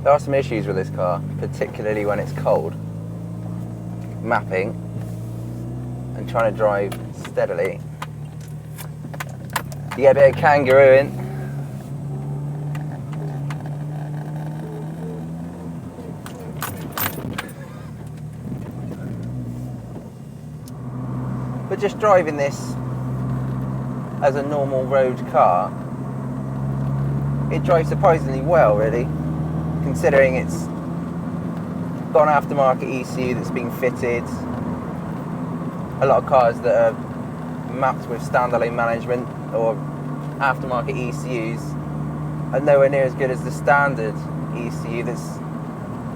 There are some issues with this car, particularly when it's cold. Mapping and trying to drive steadily. You get a bit of kangarooing. But just driving this as a normal road car, it drives surprisingly well, really, considering it's got an aftermarket ECU that's been fitted. A lot of cars that are mapped with standalone management or aftermarket ECUs are nowhere near as good as the standard ECU that's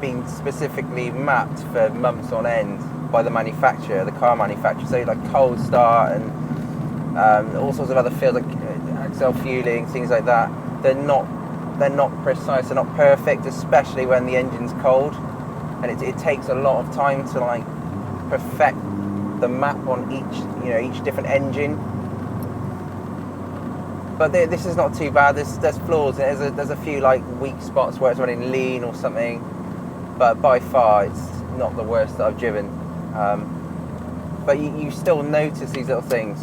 been specifically mapped for months on end by the manufacturer, the car manufacturer. So like cold start and all sorts of other fields like axle fueling, things like that. They're not precise, they're not perfect, especially when the engine's cold, and it takes a lot of time to like perfect the map on each different engine. But this is not too bad. There's flaws. There's a few like weak spots where it's running lean or something, but by far it's not the worst that I've driven. But you still notice these little things.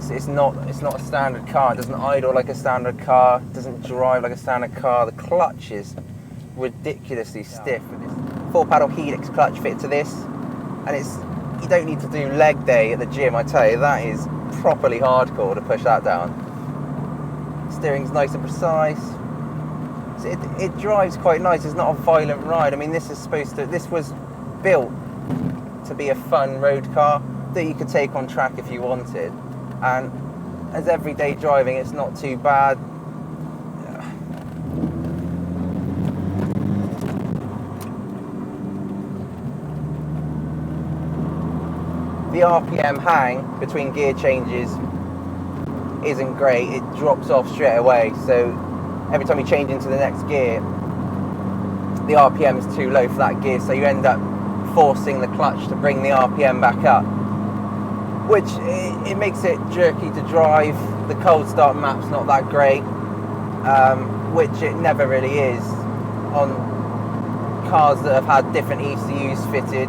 It's not a standard car. It doesn't idle like a standard car. It doesn't drive like a standard car. The clutch is ridiculously stiff. 4-paddle helix clutch fitted to this, and you don't need to do leg day at the gym. I tell you, that is properly hardcore to push that down. Steering's nice and precise. So it drives quite nice. It's not a violent ride. I mean, this was built to be a fun road car that you could take on track if you wanted. And as everyday driving, it's not too bad. The RPM hang between gear changes isn't great. It drops off straight away. So every time you change into the next gear, the RPM is too low for that gear. So you end up forcing the clutch to bring the RPM back up, which it makes it jerky to drive. The cold start map's not that great, which it never really is on cars that have had different ECUs fitted.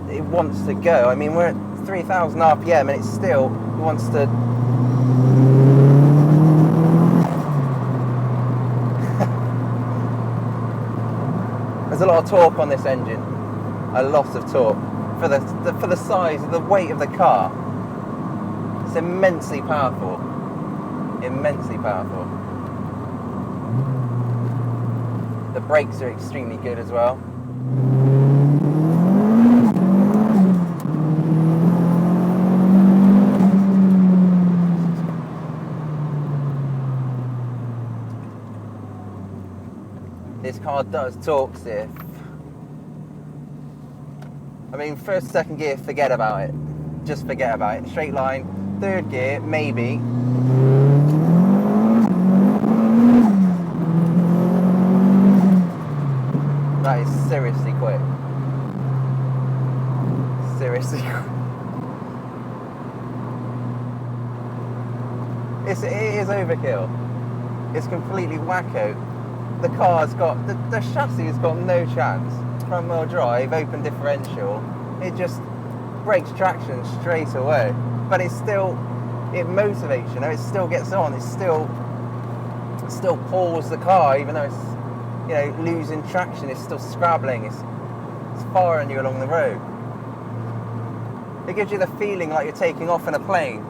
It wants to go. I mean, we're at 3,000 RPM and it still wants to. There's a lot of torque on this engine. A lot of torque for the size of the weight of the car. It's immensely powerful. Immensely powerful. The brakes are extremely good as well. This car does torque stiff. I mean, first, second gear, forget about it. Just forget about it. Straight line. Third gear, maybe. That is seriously quick. Seriously quick. It is overkill. It's completely wacko. The car's got, the chassis has got no chance. Front wheel drive, open differential, it just breaks traction straight away. But it motivates, it still gets on, it still pulls the car, even though it's, losing traction, it's still scrabbling, it's firing you along the road. It gives you the feeling like you're taking off in a plane.